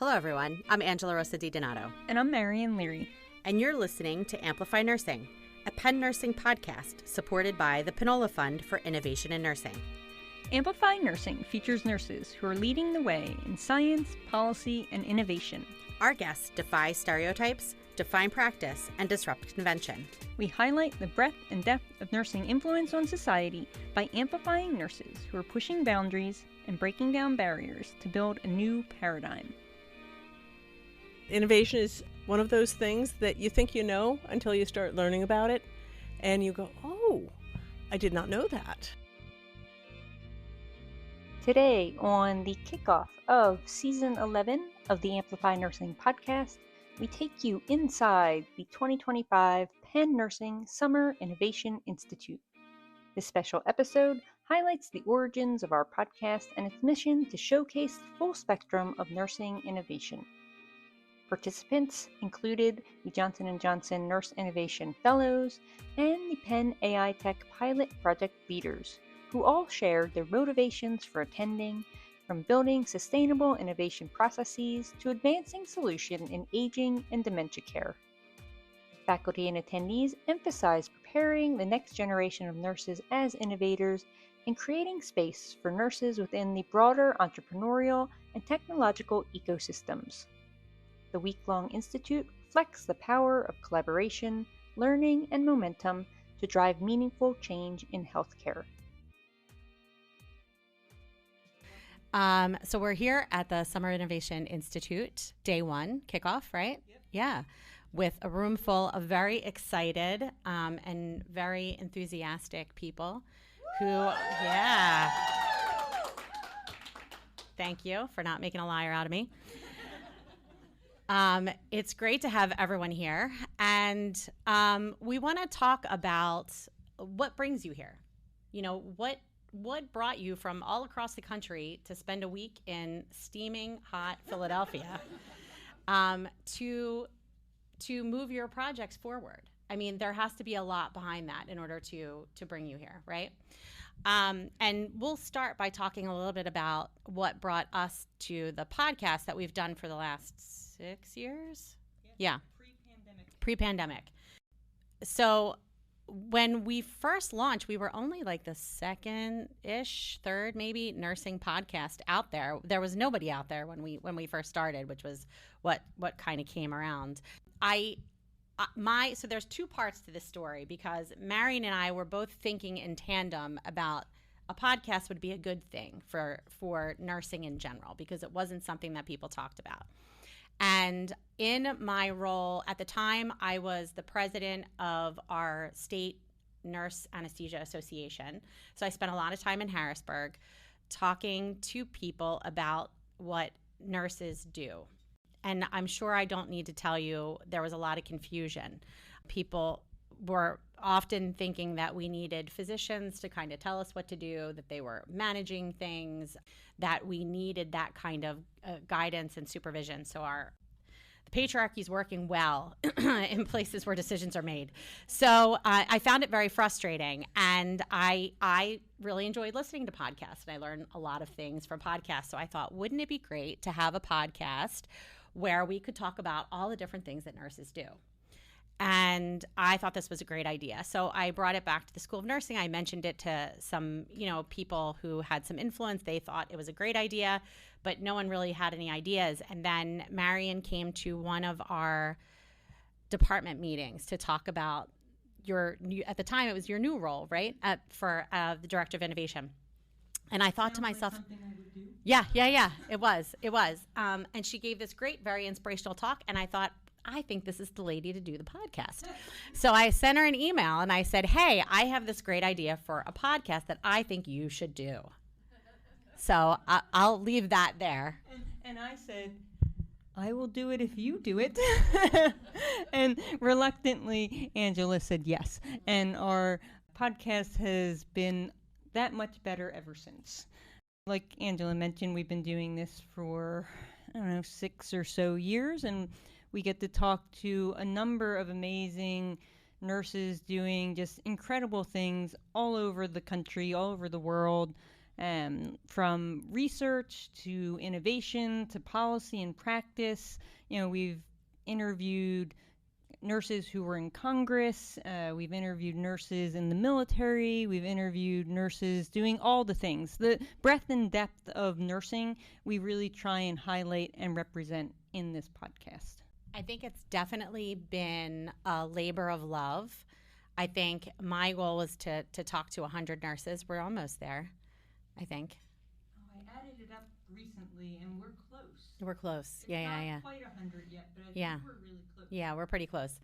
Hello, everyone. I'm Angela Rosa DiDonato. And I'm Marian Leary. And you're listening to Amplify Nursing, a Penn nursing podcast supported by the Pinola Fund for Innovation in Nursing. Amplify Nursing features nurses who are leading the way in science, policy, and innovation. Our guests defy stereotypes, define practice, and disrupt convention. We highlight the breadth and depth of nursing influence on society by amplifying nurses who are pushing boundaries and breaking down barriers to build a new paradigm. Innovation is one of those things that you think you know until you start learning about it, and you go, oh, I did not know that. Today, on the kickoff of Season 11 of the Amplify Nursing podcast, we take you inside the 2025 Penn Nursing Summer Innovation Institute. This special episode highlights the origins of our podcast and its mission to showcase the full spectrum of nursing innovation. Participants included the Johnson & Johnson Nurse Innovation Fellows and the Penn AI Tech Pilot Project leaders, who all shared their motivations for attending, from building sustainable innovation processes to advancing solutions in aging and dementia care. Faculty and attendees emphasized preparing the next generation of nurses as innovators and creating space for nurses within the broader entrepreneurial and technological ecosystems. The week-long institute reflects the power of collaboration, learning, and momentum to drive meaningful change in healthcare. So we're here at the Summer Innovation Institute, day one, kickoff, right? Yep. Yeah, with a room full of very excited and very enthusiastic people yeah. Thank you for not making a liar out of me. It's great to have everyone here, and we want to talk about what brings you here. You know, what brought you from all across the country to spend a week in steaming hot Philadelphia to move your projects forward? I mean, there has to be a lot behind that in order to bring you here, right? And we'll start by talking a little bit about what brought us to the podcast that we've done for the last 6 years? Yeah. Pre-pandemic. So when we first launched, we were only like the second-ish, third maybe nursing podcast out there. There was nobody out there when we first started, which was what kind of came around. So there's two parts to this story, because Marian and I were both thinking in tandem about a podcast would be a good thing for nursing in general, because it wasn't something that people talked about. And in my role at the time, I was the president of our state nurse anesthesia association. So I spent a lot of time in Harrisburg talking to people about what nurses do. And I'm sure I don't need to tell you, there was a lot of confusion. People were often thinking that we needed physicians to kind of tell us what to do, that they were managing things, that we needed that kind of guidance and supervision. So the patriarchy is working well in places where decisions are made. So I found it very frustrating, and I really enjoyed listening to podcasts, and I learned a lot of things from podcasts. So I thought, wouldn't it be great to have a podcast where we could talk about all the different things that nurses do? And I thought this was a great idea. So I brought it back to the School of Nursing. I mentioned it to some, people who had some influence. They thought it was a great idea, but no one really had any ideas. And then Marian came to one of our department meetings to talk about at the time, it was your new role, right? For the Director of Innovation. And I thought to myself, something I would do. Yeah, it was. And she gave this great, very inspirational talk. And I thought, I think this is the lady to do the podcast. So I sent her an email and I said, hey, I have this great idea for a podcast that I think you should do. So I'll leave that there. And I said, I will do it if you do it. And reluctantly, Angela said yes. And our podcast has been that much better ever since. Like Angela mentioned, we've been doing this for, 6 or so years, and we get to talk to a number of amazing nurses doing just incredible things all over the country, all over the world. from research to innovation to policy and practice. We've interviewed nurses who were in Congress. We've interviewed nurses in the military. We've interviewed nurses doing all the things. The breadth and depth of nursing, we really try and highlight and represent in this podcast. I think it's definitely been a labor of love. I think my goal was to talk to 100 nurses. We're almost there, I think. Oh, I added it up recently, and we're close. We're close. It's yeah. Not quite 100 yet, but I think we're really close. Yeah, we're pretty close.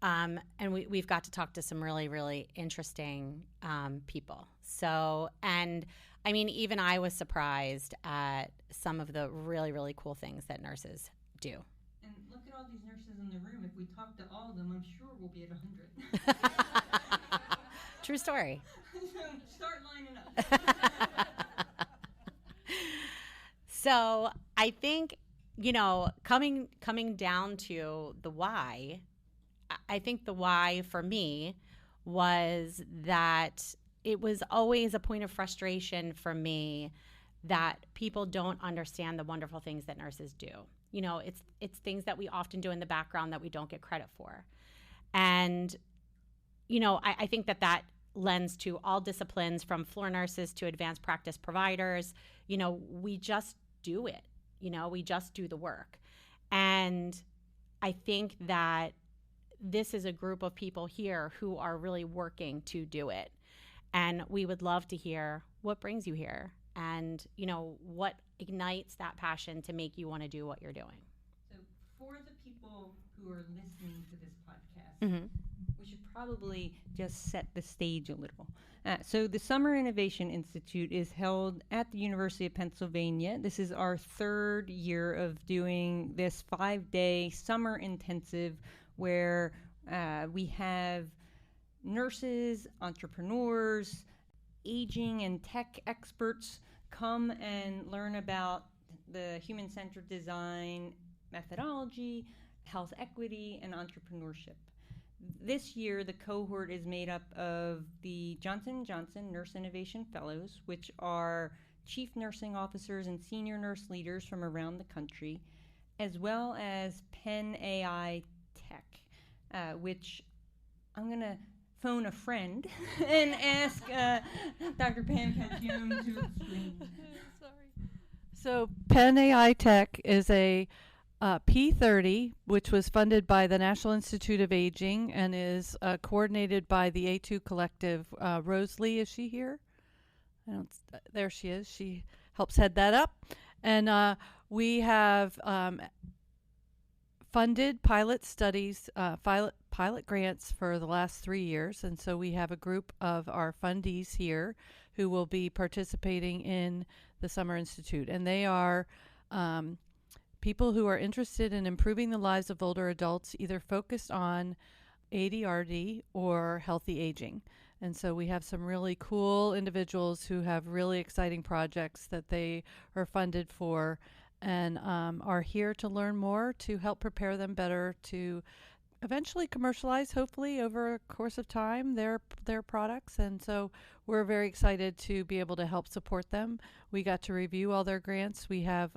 And we've got to talk to some really, really interesting people. So, and I mean, even I was surprised at some of the really, really cool things that nurses do. And look at all these nurses in the room. If we talk to all of them, I'm sure we'll be at 100. True story. So start lining up. So I think, coming down to the why, I think the why for me was that it was always a point of frustration for me that people don't understand the wonderful things that nurses do. It's things that we often do in the background that we don't get credit for. And, I think that lends to all disciplines from floor nurses to advanced practice providers. We just do it. We just do the work. And I think that this is a group of people here who are really working to do it. And we would love to hear what brings you here and, what ignites that passion to make you want to do what you're doing. So for the people who are listening to this podcast, we should probably just set the stage a little. So the Summer Innovation Institute is held at the University of Pennsylvania. This is our third year of doing this 5-day summer intensive where we have nurses, entrepreneurs, aging and tech experts come and learn about the human-centered design methodology, health equity, and entrepreneurship. This year, the cohort is made up of the Johnson & Johnson Nurse Innovation Fellows, which are chief nursing officers and senior nurse leaders from around the country, as well as Penn AI Tech, which I'm going to phone a friend and ask Dr. Pam Cajun to explain. Sorry. So Penn AI Tech is a P30, which was funded by the National Institute of Aging and is coordinated by the A2 Collective. Rose Lee, is she here? There she is. She helps head that up. And we have funded pilot studies, pilot grants for the last 3 years. And so we have a group of our fundees here who will be participating in the Summer Institute. And they are people who are interested in improving the lives of older adults, either focused on ADRD or healthy aging. And so we have some really cool individuals who have really exciting projects that they are funded for and are here to learn more to help prepare them better to eventually commercialize, hopefully over a course of time, their products. And so we're very excited to be able to help support them. We got to review all their grants. We have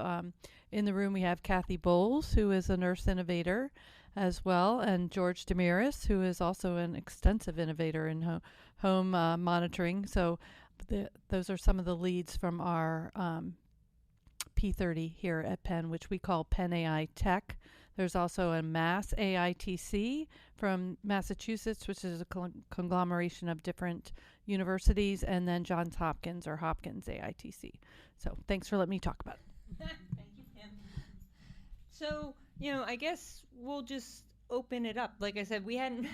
in the room, we have Kathy Bowles, who is a nurse innovator as well, and George Demiris, who is also an extensive innovator in home monitoring. So those are some of the leads from our P30 here at Penn, which we call Penn AI Tech. There's also a Mass AITC from Massachusetts, which is a conglomeration of different universities, and then Johns Hopkins or Hopkins AITC. So thanks for letting me talk about it. Thank you, Pam. So, I guess we'll just open it up. Like I said, we haven't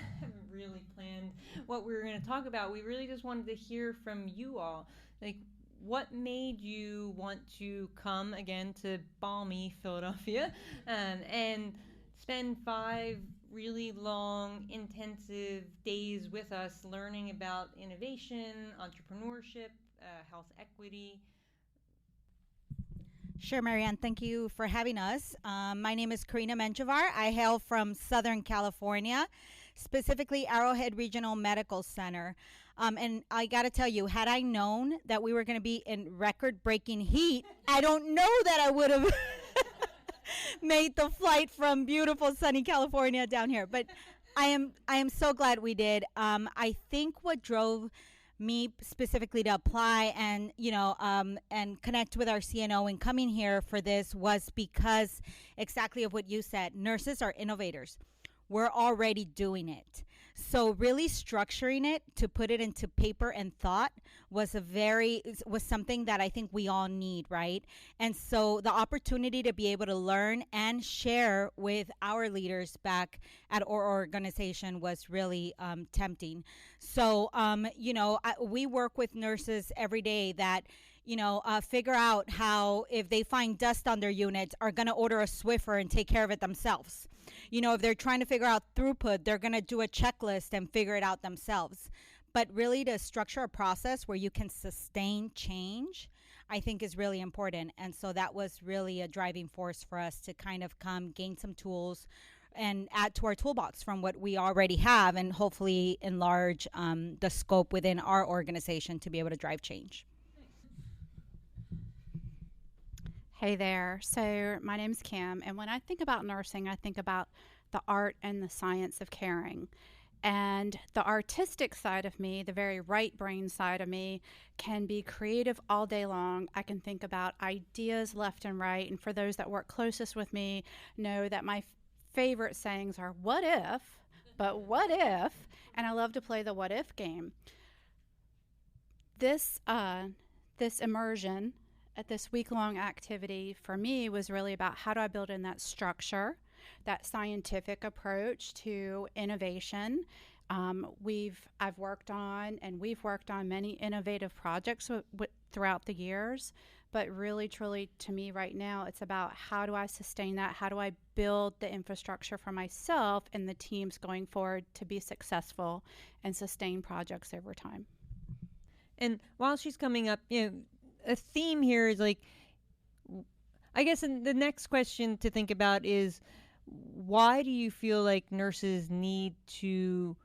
really planned what we were going to talk about. We really just wanted to hear from you all. Like, what made you want to come again to balmy Philadelphia and spend 5 really long, intensive days with us learning about innovation, entrepreneurship, health equity? Sure, Marianne. Thank you for having us. My name is Karina Menjivar. I hail from Southern California. specifically Arrowhead Regional Medical Center. And I got to tell you, had I known that we were going to be in record-breaking heat, I don't know that I would have made the flight from beautiful sunny California down here. But I am so glad we did. I think what drove me specifically to apply and and connect with our CNO and coming here for this was because exactly of what you said. Nurses are innovators. We're already doing it. So really structuring it to put it into paper and thought was something that I think we all need, right? And so the opportunity to be able to learn and share with our leaders back at our organization was really tempting. So, we work with nurses every day that figure out how, if they find dust on their units, are going to order a Swiffer and take care of it themselves. If they're trying to figure out throughput, they're going to do a checklist and figure it out themselves. But really to structure a process where you can sustain change, I think is really important. And so that was really a driving force for us to kind of come gain some tools and add to our toolbox from what we already have and hopefully enlarge the scope within our organization to be able to drive change. Hey there. So my name's Kim, and when I think about nursing, I think about the art and the science of caring. And the artistic side of me, the very right brain side of me, can be creative all day long. I can think about ideas left and right. And for those that work closest with me know that my favorite sayings are, what if, but what if? And I love to play the what if game. This immersion at this week-long activity for me was really about how do I build in that structure, that scientific approach to innovation. I've worked on and we've worked on many innovative projects throughout the years, but really, truly, to me right now, it's about how do I sustain that? How do I build the infrastructure for myself and the teams going forward to be successful and sustain projects over time? And while she's coming up, a theme here is I guess the next question to think about is, why do you feel like nurses need to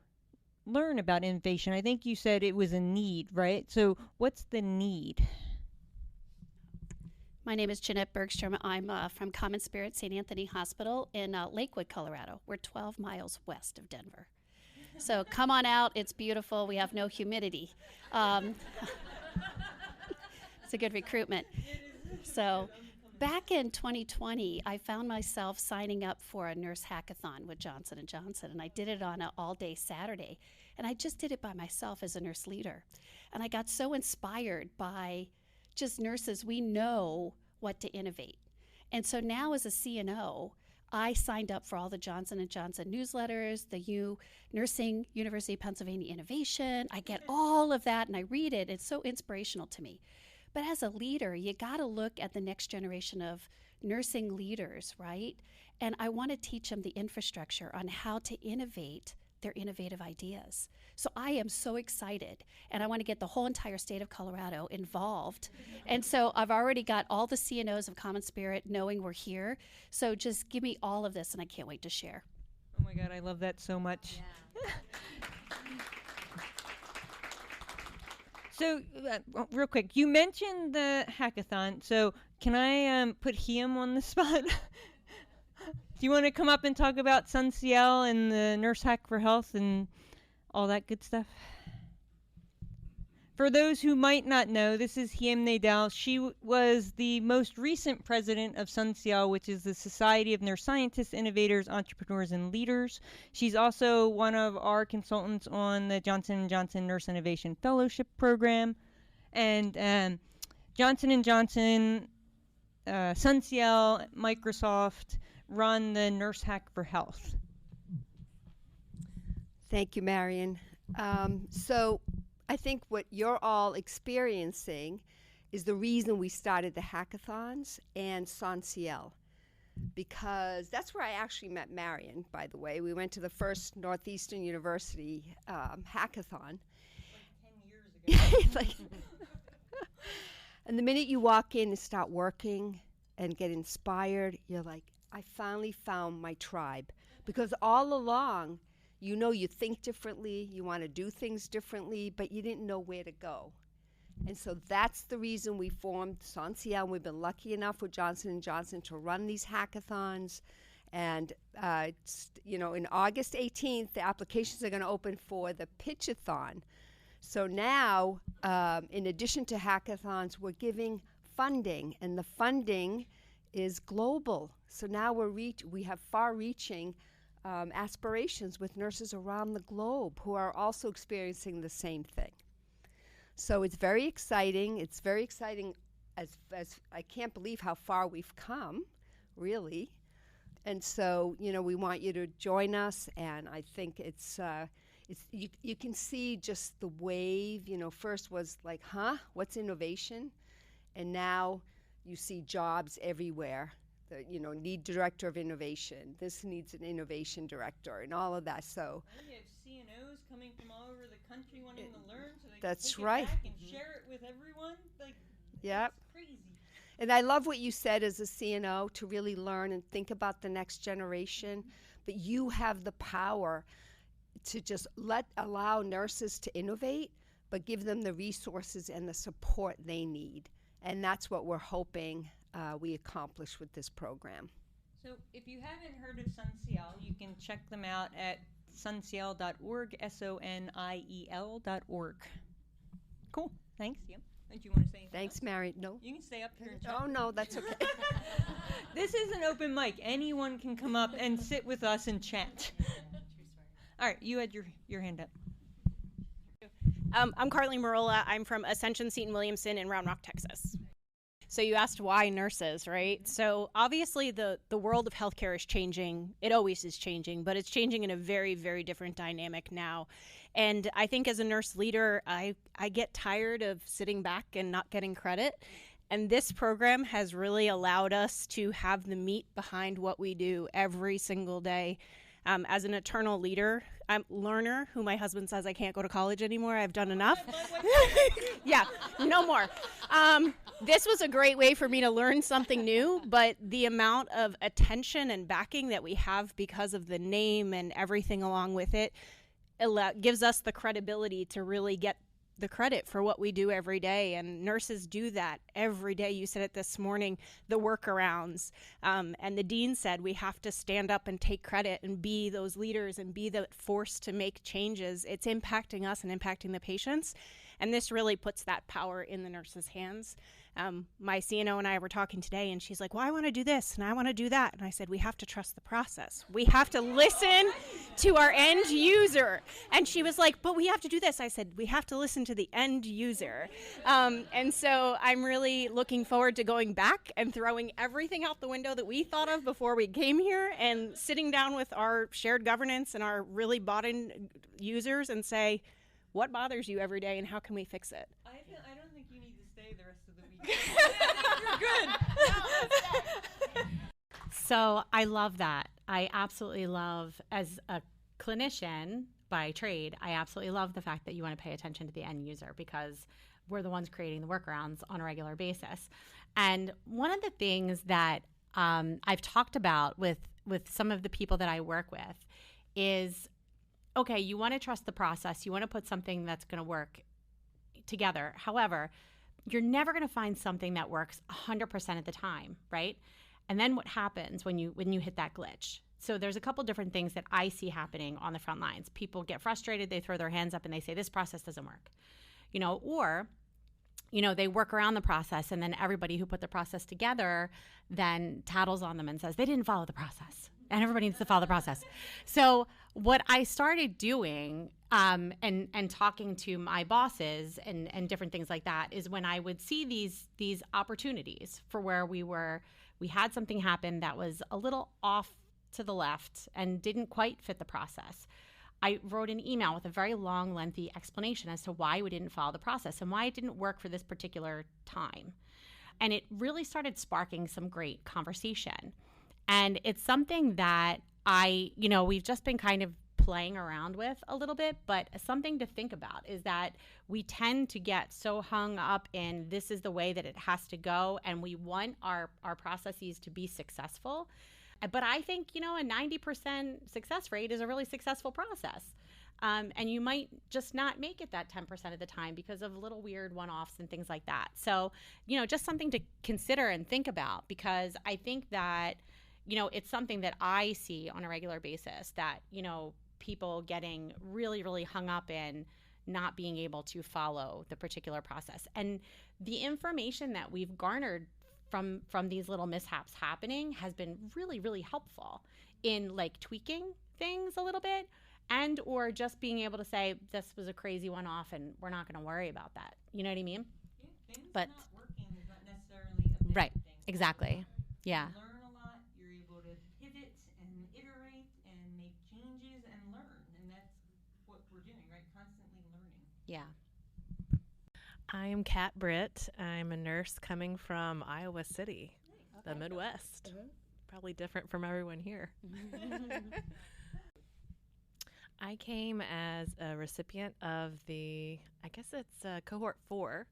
learn about innovation? I think you said it was a need, right? So what's the need? My name is Jeanette Bergstrom. I'm from Common Spirit St. Anthony Hospital in Lakewood, Colorado. We're 12 miles west of Denver. So come on out. It's beautiful. We have no humidity. It's a good recruitment. So back in 2020, I found myself signing up for a nurse hackathon with Johnson & Johnson, and I did it on an all-day Saturday. And I just did it by myself as a nurse leader. And I got so inspired by just nurses. We know what to innovate. And so now as a CNO, I signed up for all the Johnson & Johnson newsletters, the Nursing University of Pennsylvania Innovation. I get all of that, and I read it. It's so inspirational to me. But as a leader, you got to look at the next generation of nursing leaders, right? And I want to teach them the infrastructure on how to innovate their innovative ideas. So I am so excited, and I want to get the whole entire state of Colorado involved. And so I've already got all the CNOs of Common Spirit knowing we're here. So just give me all of this, and I can't wait to share. Oh my God, I love that so much. Yeah. So, real quick, you mentioned the hackathon. So, can I put him on the spot? Do you want to come up and talk about SunCL and the Nurse Hack for Health and all that good stuff? For those who might not know, this is Hiem Nadal. She was the most recent president of SunCL, which is the Society of Nurse Scientists, Innovators, Entrepreneurs, and Leaders. She's also one of our consultants on the Johnson & Johnson Nurse Innovation Fellowship Program. And Johnson & Johnson, SunCL, Microsoft run the Nurse Hack for Health. Thank you, Marion. So I think what you're all experiencing is the reason we started the hackathons and SunCL, because that's where I actually met Marion, by the way. We went to the first Northeastern University hackathon. Like 10 years ago. And the minute you walk in and start working and get inspired, you're like, I finally found my tribe. Because all along, you know you think differently, you want to do things differently, but you didn't know where to go. And so that's the reason we formed Sanciel. We've been lucky enough with Johnson & Johnson to run these hackathons. And, in August 18th, the applications are going to open for the Pitchathon. So now, in addition to hackathons, we're giving funding, and the funding is global. So now we have far-reaching aspirations with nurses around the globe who are also experiencing the same thing. So it's very exciting. It's very exciting as I can't believe how far we've come, really. And so, we want you to join us, and I think it's you can see just the wave. First was like, what's innovation? And now you see jobs everywhere. Need director of innovation. This needs an innovation director, and all of that. So you have CNOs coming from all over the country wanting to learn, so they that's can take right. it back and share it with everyone. Yep. It's crazy. And I love what you said as a CNO, to really learn and think about the next generation. But you have the power to just allow nurses to innovate, but give them the resources and the support they need. And that's what we're hoping we accomplish with this program. So if you haven't heard of Sanciel, you can check them out at sanciel.org, SONIEL.org. Cool. Thanks. Yep. Do you want to say anything Thanks, else? Mary. No. You can stay up here and chat. Oh, no, that's okay. This is an open mic. Anyone can come up and sit with us and chat. All right, you had your hand up. I'm Carly Marola. I'm from Ascension Seton Williamson in Round Rock, Texas. So you asked why nurses, right? So obviously the world of healthcare is changing. It always is changing, but it's changing in a very, very different dynamic now. And I think as a nurse leader, I get tired of sitting back and not getting credit. And this program has really allowed us to have the meat behind what we do every single day. As an eternal learner, who my husband says I can't go to college anymore. I've done enough. Yeah, no more. This was a great way for me to learn something new, but the amount of attention and backing that we have because of the name and everything along with it gives us the credibility to really get the credit for what we do every day. And nurses do that every day. You said it this morning, the workarounds. And the dean said we have to stand up and take credit and be those leaders and be the force to make changes. It's impacting us and impacting the patients. And this really puts that power in the nurses' hands. My CNO and I were talking today, and she's like, well, I want to do this, and I want to do that. And I said, we have to trust the process. We have to listen to our end user. And she was like, but we have to do this. I said, we have to listen to the end user. And so I'm really looking forward to going back and throwing everything out the window that we thought of before we came here and sitting down with our shared governance and our really bought-in users and say, what bothers you every day and how can we fix it? I don't think you need to stay the rest of the week. You're good. So I love that. I absolutely love, as a clinician by trade, I absolutely love the fact that you want to pay attention to the end user, because we're the ones creating the workarounds on a regular basis. And one of the things that I've talked about with some of the people that I work with is, okay, you want to trust the process. You want to put something that's going to work together. However, you're never going to find something that works 100% of the time, right? And then what happens when you hit that glitch? So there's a couple different things that I see happening on the front lines. People get frustrated, they throw their hands up and they say, this process doesn't work. Or they work around the process, and then everybody who put the process together then tattles on them and says, they didn't follow the process. And everybody needs to follow the process. So what I started doing and talking to my bosses and different things like that is when I would see these opportunities for where we had something happen that was a little off to the left and didn't quite fit the process. I wrote an email with a very long, lengthy explanation as to why we didn't follow the process and why it didn't work for this particular time. And it really started sparking some great conversation. And it's something that we've just been kind of playing around with a little bit, but something to think about is that we tend to get so hung up in this is the way that it has to go, and we want our processes to be successful. But I think, a 90% success rate is a really successful process. And you might just not make it that 10% of the time because of little weird one-offs and things like that. So, just something to consider and think about, because I think that, it's something that I see on a regular basis that, people getting really, really hung up in not being able to follow the particular process. And the information that we've garnered from these little mishaps happening has been really, really helpful in like tweaking things a little bit, and or just being able to say, this was a crazy one-off and we're not going to worry about that. You know what I mean? Yeah, things But not working is not necessarily a bad right, thing. exactly. Yeah. You learn a lot, you're able to pivot and iterate and make changes and learn. And that's what we're doing, right? Constantly learning. Yeah. I'm Kat Britt. I'm a nurse coming from Iowa City, the Midwest. Probably different from everyone here. I came as a recipient of I guess it's cohort 4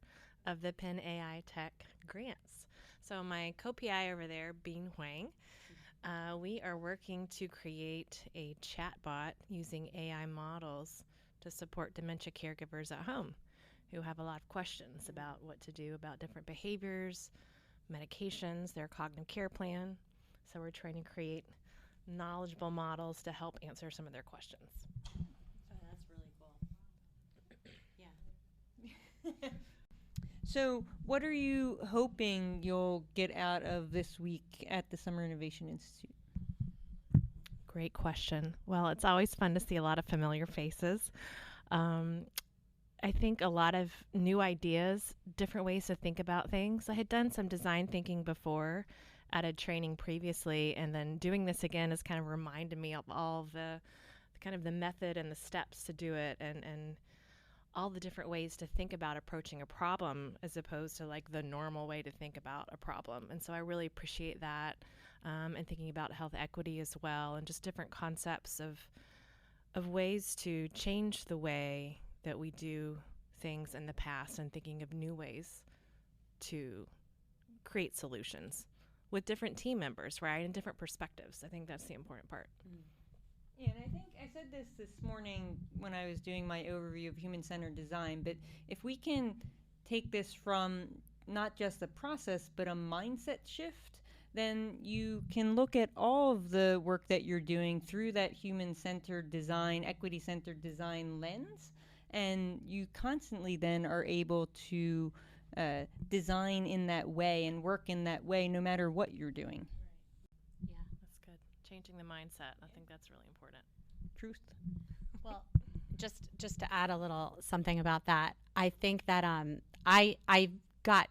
of the Penn AI Tech grants. So my co-PI over there, Bean Huang, we are working to create a chatbot using AI models to support dementia caregivers at home who have a lot of questions about what to do about different behaviors, medications, their cognitive care plan. So we're trying to create knowledgeable models to help answer some of their questions. Oh, that's really cool. Yeah. So, what are you hoping you'll get out of this week at the Summer Innovation Institute? Great question. Well, it's always fun to see a lot of familiar faces. I think a lot of new ideas, different ways to think about things. I had done some design thinking before at a training previously, and then doing this again has kind of reminded me of all the kind of the method and the steps to do it, and all the different ways to think about approaching a problem as opposed to like the normal way to think about a problem. And so I really appreciate that, and thinking about health equity as well, and just different concepts of ways to change the way that we do things in the past, and thinking of new ways to create solutions with different team members, right, and different perspectives. I think that's the important part. Yeah, and I think I said this morning when I was doing my overview of human-centered design, but if we can take this from not just a process but a mindset shift, then you can look at all of the work that you're doing through that human-centered design, equity-centered design lens, and you constantly then are able to design in that way and work in that way no matter what you're doing. Yeah, that's good. Changing the mindset, I think that's really important. Truth. Well, just to add a little something about that, I think that I got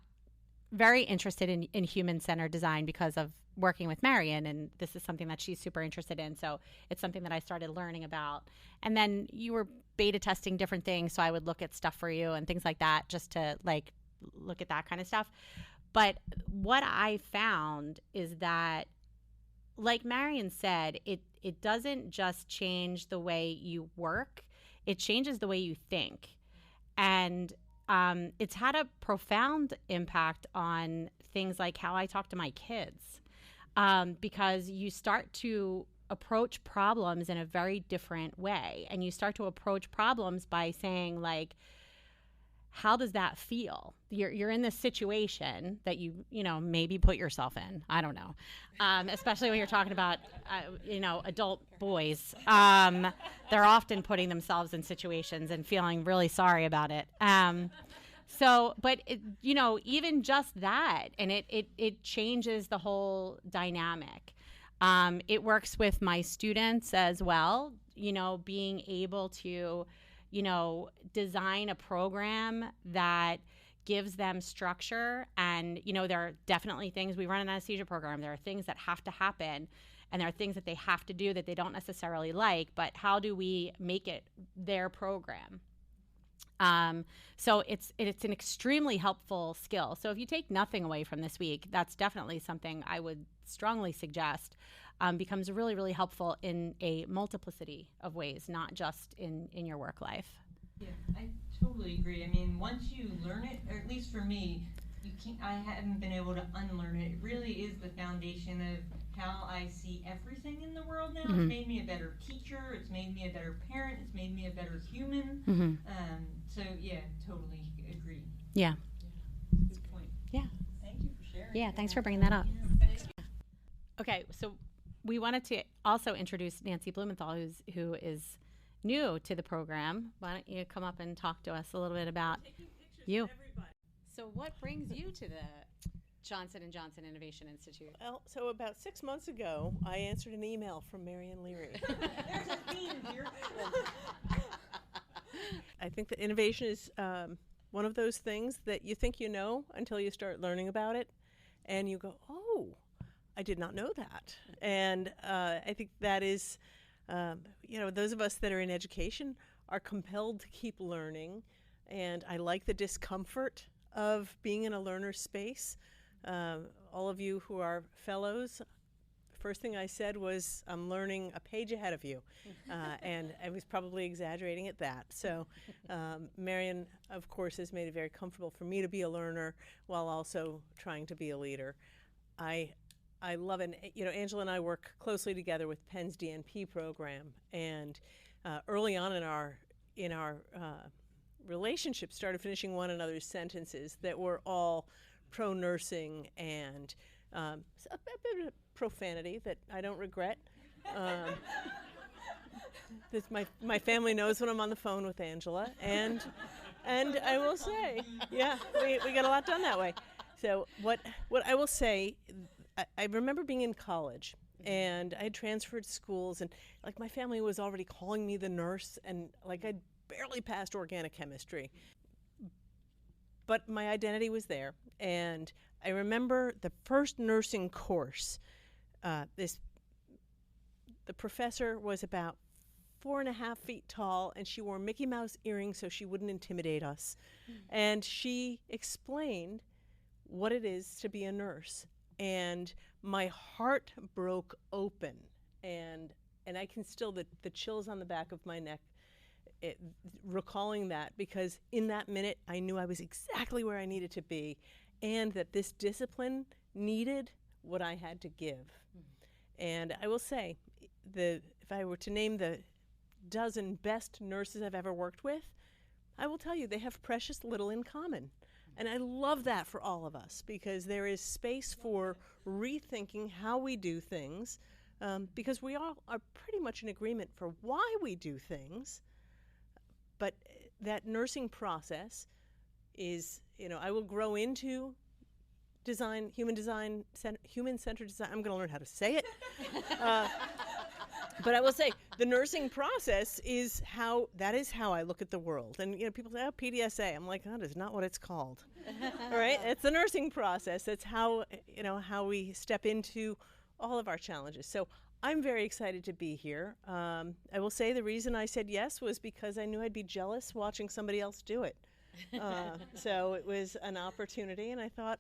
very interested in human-centered design because of working with Marion, and this is something that she's super interested in. So it's something that I started learning about. And then you were beta testing different things, so I would look at stuff for you and things like that, just to like look at that kind of stuff. But what I found is that, like Marion said, it doesn't just change the way you work, it changes the way you think. And it's had a profound impact on things like how I talk to my kids, because you start to approach problems in a very different way. And you start to approach problems by saying, like, how does that feel? You're in this situation that you maybe put yourself in. I don't know, especially when you're talking about adult boys. They're often putting themselves in situations and feeling really sorry about it. But even just that, and it changes the whole dynamic. It works with my students as well. Being able to design a program that gives them structure. And, there are definitely things, we run an anesthesia program, there are things that have to happen, and there are things that they have to do that they don't necessarily like, but how do we make it their program? So it's an extremely helpful skill. So if you take nothing away from this week, that's definitely something I would strongly suggest becomes really, really helpful in a multiplicity of ways, not just in your work life. Yeah, I totally agree. I mean, once you learn it, or at least for me, I haven't been able to unlearn it. It really is the foundation of how I see everything in the world now. It's made me a better teacher. It's made me a better parent. It's made me a better human. So yeah, totally agree. Yeah. Good point. Yeah. Thank you for sharing. Yeah, thanks for bringing that up. Okay, so we wanted to also introduce Nancy Blumenthal, who is new to the program. Why don't you come up and talk to us a little bit about you? So what brings you to the Johnson & Johnson Innovation Institute? Well, so about 6 months ago, I answered an email from Marianne Leary. There's a theme here. I think that innovation is one of those things that you think you know until you start learning about it, and you go, oh, I did not know that. And I think that is, those of us that are in education are compelled to keep learning, and I like the discomfort of being in a learner space. All of you who are fellows, first thing I said was, I'm learning a page ahead of you. And I was probably exaggerating at that. So Marion, of course, has made it very comfortable for me to be a learner while also trying to be a leader. I love it. Angela and I work closely together with Penn's DNP program. And early on in our relationship, started finishing one another's sentences that were all pro-nursing and a bit of profanity that I don't regret. My family knows when I'm on the phone with Angela, and I will say, yeah, we got a lot done that way. So what I will say, I remember being in college, and I had transferred schools, and like my family was already calling me the nurse, and like I'd barely passed organic chemistry. But my identity was there, and I remember the first nursing course. The professor was about 4.5 feet tall, and she wore Mickey Mouse earrings so she wouldn't intimidate us. And she explained what it is to be a nurse, and my heart broke open, and I can still the chills on the back of my neck. Recalling that, because in that minute I knew I was exactly where I needed to be, and that this discipline needed what I had to give. And I will say, if I were to name the dozen best nurses I've ever worked with, I will tell you they have precious little in common. And I love that for all of us, because there is space for rethinking how we do things, because we all are pretty much in agreement for why we do things. But that nursing process is, I will grow into human-centered design. I'm going to learn how to say it. But I will say the nursing process is how I look at the world. And, people say, oh, PDSA. I'm like, that is not what it's called. All right? It's the nursing process. That's how we step into all of our challenges. So I'm very excited to be here. I will say the reason I said yes was because I knew I'd be jealous watching somebody else do it. So it was an opportunity, and I thought,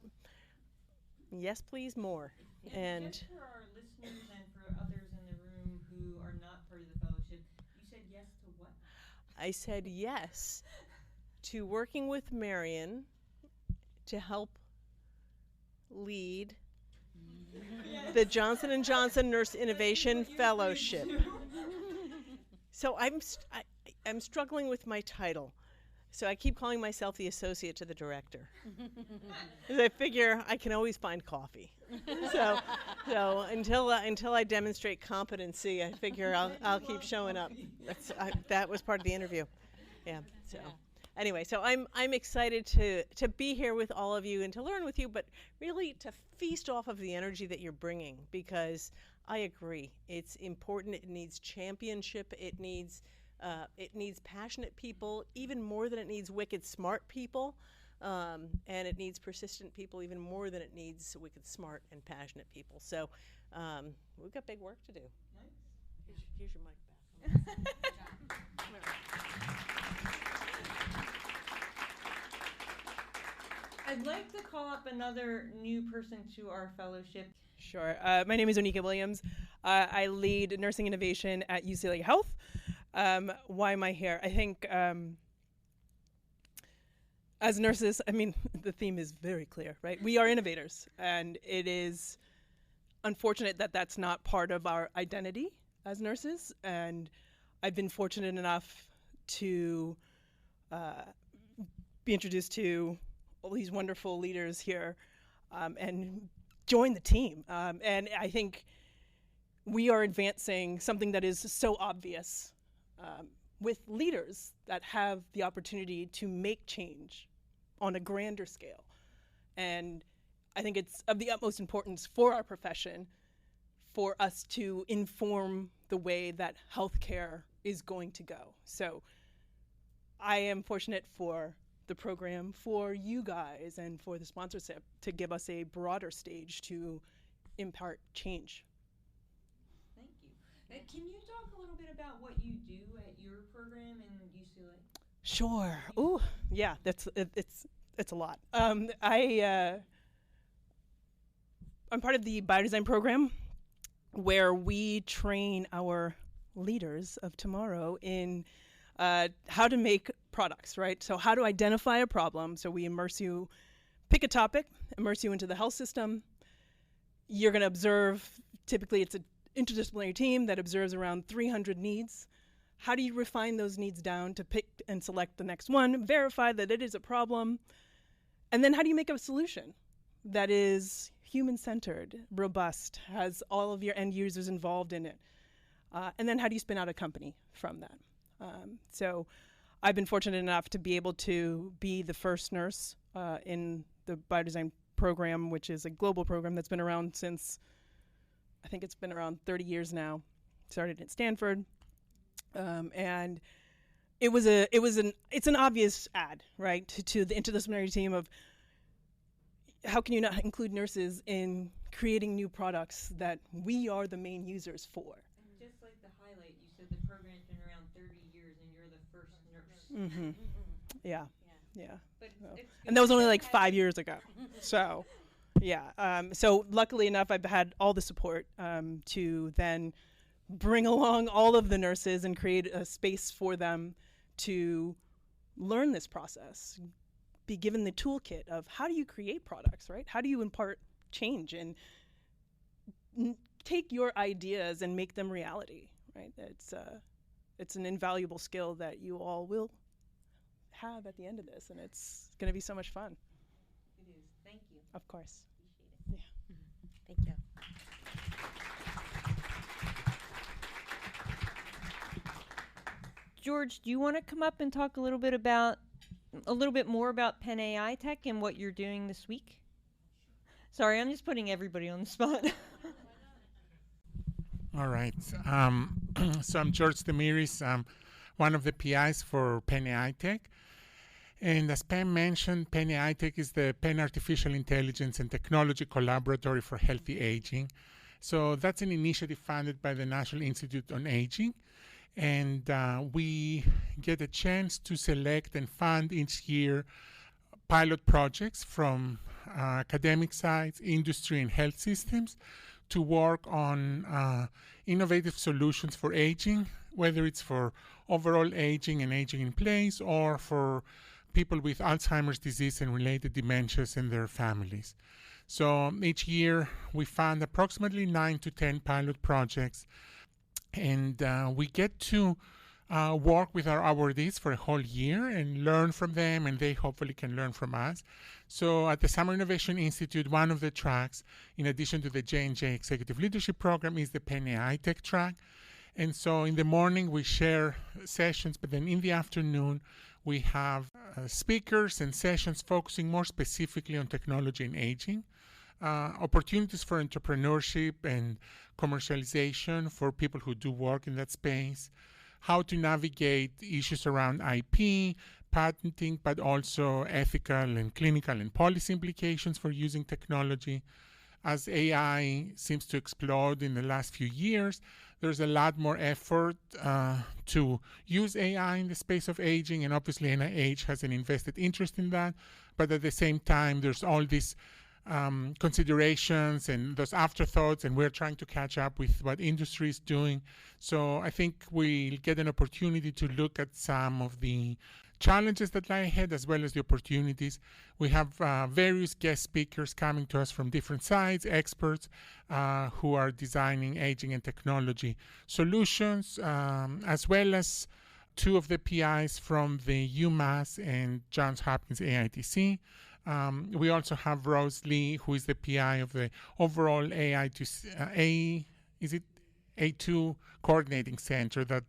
yes, please, more. And just for our listeners and for others in the room who are not part of the fellowship, you said yes to what? I said yes to working with Marion to help lead the Johnson & Johnson Nurse Innovation Fellowship. So I'm struggling with my title. So I keep calling myself the associate to the director. Because I figure I can always find coffee. So until I demonstrate competency, I figure I'll keep showing up. That was part of the interview. Yeah. So anyway, so I'm excited to be here with all of you and to learn with you, but really to feast off of the energy that you're bringing, because I agree, it's important. It needs championship. It needs passionate people even more than it needs wicked smart people, and it needs persistent people even more than it needs wicked smart and passionate people. So we've got big work to do. Nice. Here's your mic back. I'd like to call up another new person to our fellowship. Sure. My name is Onika Williams. I lead nursing innovation at UCLA Health. Why am I here? I think as nurses, the theme is very clear, right? We are innovators, and it is unfortunate that that's not part of our identity as nurses. And I've been fortunate enough to be introduced to all these wonderful leaders here and join the team. And I think we are advancing something that is so obvious with leaders that have the opportunity to make change on a grander scale. And I think it's of the utmost importance for our profession for us to inform the way that healthcare is going to go. So I am fortunate for the program, for you guys, and for the sponsorship to give us a broader stage to impart change. Thank you. Can you talk a little bit about what you do at your program in UCLA? Sure. Ooh, yeah, it's a lot. I'm part of the biodesign program, where we train our leaders of tomorrow in how to make products, right? So how to identify a problem. So we immerse you, pick a topic, immerse you into the health system. You're going to observe, typically it's an interdisciplinary team that observes around 300 needs. How do you refine those needs down to pick and select the next one, verify that it is a problem, and then how do you make a solution that is human-centered, robust, has all of your end users involved in it? And then how do you spin out a company from that? So I've been fortunate enough to be able to be the first nurse in the biodesign program, which is a global program that's been around since, I think it's been around 30 years now. Started at Stanford. And it's an obvious add, right, to the interdisciplinary team of how can you not include nurses in creating new products that we are the main users for? And just like the highlight, you said the program's been around 30 years and you're the first nurse. Mm-hmm. Yeah. But And that was only like 5 years ago. So, yeah. So luckily enough, I've had all the support to then bring along all of the nurses and create a space for them to learn this process, be given the toolkit of how do you create products, right? How do you impart change and take your ideas and make them reality, right? It's an invaluable skill that you all will have at the end of this, and it's going to be so much fun. It is. Thank you. Of course. Appreciate it. Yeah. Thank you. George, do you want to come up and talk a little bit more about Penn AI Tech and what you're doing this week? Sorry, I'm just putting everybody on the spot. All right. So I'm George Demiris. I'm one of the PIs for Penn AI Tech. And as Pam mentioned, Penn AI Tech is the Penn Artificial Intelligence and Technology Collaboratory for Healthy Aging. So that's an initiative funded by the National Institute on Aging. And we get a chance to select and fund each year pilot projects from academic sites, industry, and health systems to work on innovative solutions for aging, whether it's for overall aging and aging in place or for people with Alzheimer's disease and related dementias and their families. So each year we fund approximately 9 to 10 pilot projects, and we get to work with our awardees for a whole year and learn from them, and they hopefully can learn from us. So at the Summer Innovation Institute, one of the tracks, in addition to the J&J Executive Leadership Program, is the Penn AI Tech track. And so in the morning we share sessions, but then in the afternoon we have speakers and sessions focusing more specifically on technology and aging, opportunities for entrepreneurship and commercialization for people who do work in that space, how to navigate issues around IP, patenting, but also ethical and clinical and policy implications for using technology. As AI seems to explode in the last few years, there's a lot more effort to use AI in the space of aging, and obviously NIH has an invested interest in that. But at the same time, there's all these considerations and those afterthoughts, and we're trying to catch up with what industry is doing. So I think we'll get an opportunity to look at some of the challenges that lie ahead as well as the opportunities. We have various guest speakers coming to us from different sides, experts who are designing aging and technology solutions, as well as two of the PIs from the UMass and Johns Hopkins AITC. We also have Rose Lee, who is the PI of the overall A2 coordinating center that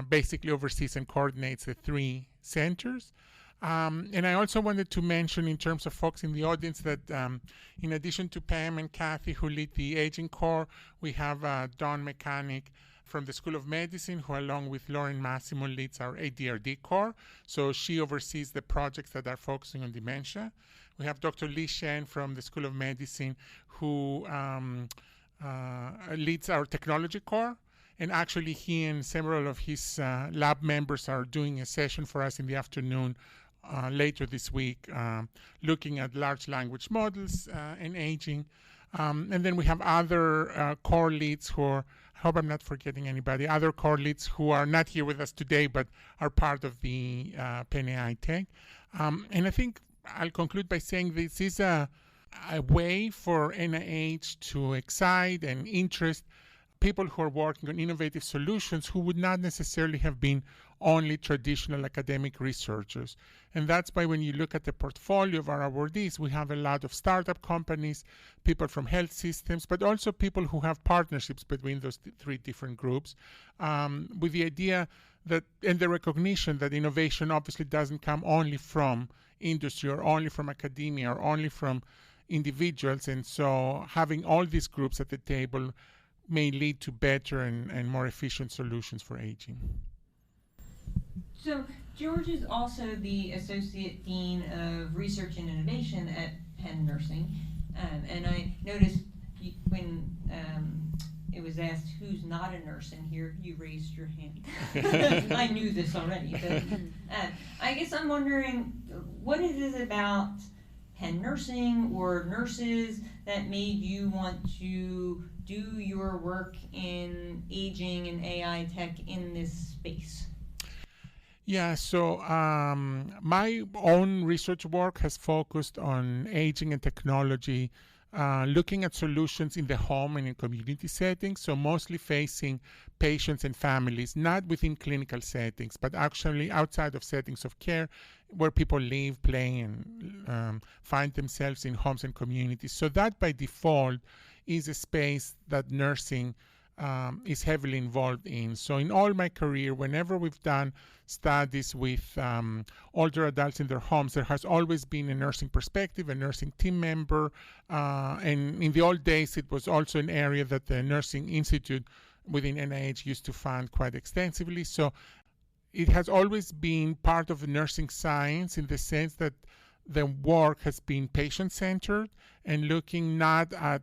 basically oversees and coordinates the three centers. And I also wanted to mention, in terms of folks in the audience, that in addition to Pam and Kathy, who lead the aging core, we have Dawn Mechanic from the School of Medicine, who along with Lauren Massimo leads our ADRD core. So she oversees the projects that are focusing on dementia. We have Dr. Lee Shen from the School of Medicine, who leads our technology core. And actually, he and several of his lab members are doing a session for us in the afternoon later this week, looking at large language models and aging. And then we have other core leads who are, I hope I'm not forgetting anybody, other core leads who are not here with us today, but are part of the Penn AI Tech. And I think I'll conclude by saying this is a way for NIH to excite and interest people who are working on innovative solutions who would not necessarily have been only traditional academic researchers. And that's why when you look at the portfolio of our awardees, we have a lot of startup companies, people from health systems, but also people who have partnerships between those three different groups, with the idea that, and the recognition that innovation obviously doesn't come only from industry or only from academia or only from individuals. And so having all these groups at the table may lead to better and more efficient solutions for aging. So George is also the Associate Dean of Research and Innovation at Penn Nursing. And I noticed when it was asked who's not a nurse in here, you raised your hand. I knew this already. But I guess I'm wondering, what is it about Penn Nursing or nurses that made you want to do your work in aging and AI tech in this space? Yeah, so my own research work has focused on aging and technology, looking at solutions in the home and in community settings, so mostly facing patients and families, not within clinical settings, but actually outside of settings of care where people live, play, and find themselves in homes and communities. So that by default is a space that nursing is heavily involved in. So in all my career, whenever we've done studies with older adults in their homes, there has always been a nursing perspective, a nursing team member. And in the old days, it was also an area that the Nursing Institute within NIH used to fund quite extensively. So it has always been part of the nursing science in the sense that the work has been patient-centered and looking not at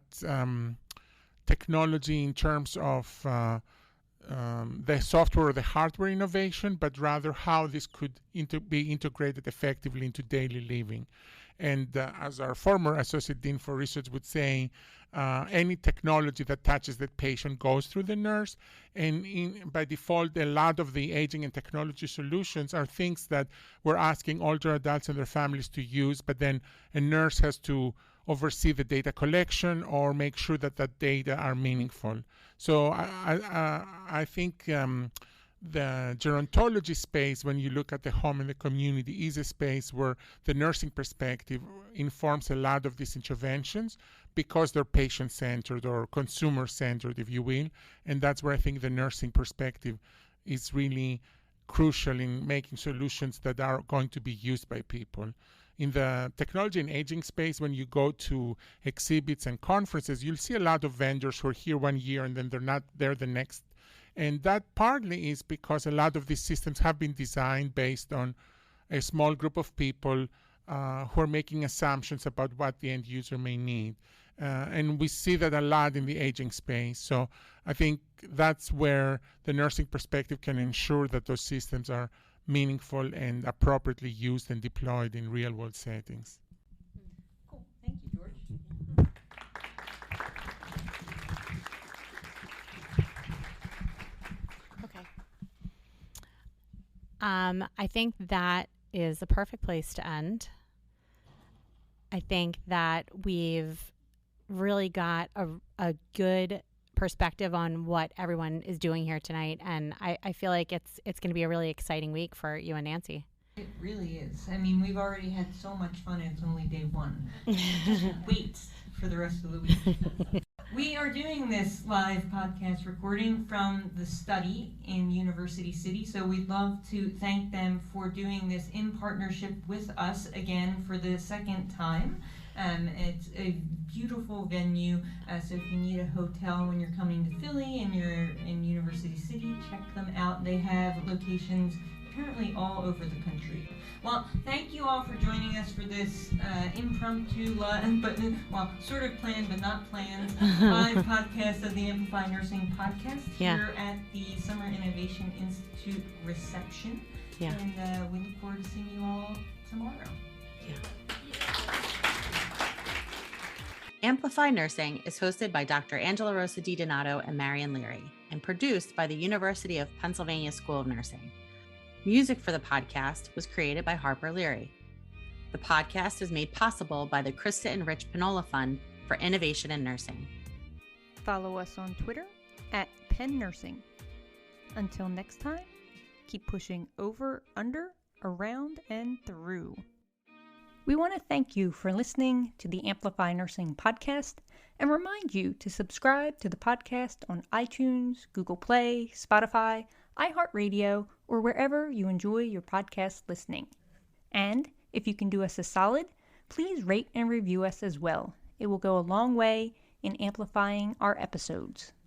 technology in terms of the software or the hardware innovation, but rather how this could be integrated effectively into daily living. And as our former Associate Dean for Research would say, any technology that touches the patient goes through the nurse. And by default, a lot of the aging and technology solutions are things that we're asking older adults and their families to use, but then a nurse has to oversee the data collection or make sure that that data are meaningful. So I think the gerontology space, when you look at the home and the community, is a space where the nursing perspective informs a lot of these interventions because they're patient-centered or consumer-centered, if you will. And that's where I think the nursing perspective is really crucial in making solutions that are going to be used by people. In the technology and aging space, when you go to exhibits and conferences, you'll see a lot of vendors who are here one year and then they're not there the next. And that partly is because a lot of these systems have been designed based on a small group of people who are making assumptions about what the end user may need. And we see that a lot in the aging space. So I think that's where the nursing perspective can ensure that those systems are meaningful and appropriately used and deployed in real-world settings. Cool. Thank you, George. Okay. I think that is a perfect place to end. I think that we've really got a good perspective on what everyone is doing here tonight, and I feel like it's going to be a really exciting week for you and Nancy. It really is. I mean, we've already had so much fun, and it's only day one. Just wait for the rest of the week. We are doing this live podcast recording from the study in University City, so we'd love to thank them for doing this in partnership with us again for the second time. It's a beautiful venue, so if you need a hotel when you're coming to Philly and you're in University City, check them out. They have locations apparently all over the country. Well, thank you all for joining us for this impromptu, but sort of planned but not planned, live podcast of the Amplify Nursing podcast here at the Summer Innovation Institute reception. Yeah. And we look forward to seeing you all tomorrow. Amplify Nursing is hosted by Dr. Angela Rosa DiDonato and Marion Leary, and produced by the University of Pennsylvania School of Nursing. Music for the podcast was created by Harper Leary. The podcast is made possible by the Krista and Rich Pinola Fund for Innovation in Nursing. Follow us on Twitter at Penn Nursing. Until next time, keep pushing over, under, around, and through. We want to thank you for listening to the Amplify Nursing podcast and remind you to subscribe to the podcast on iTunes, Google Play, Spotify, iHeartRadio, or wherever you enjoy your podcast listening. And if you can do us a solid, please rate and review us as well. It will go a long way in amplifying our episodes.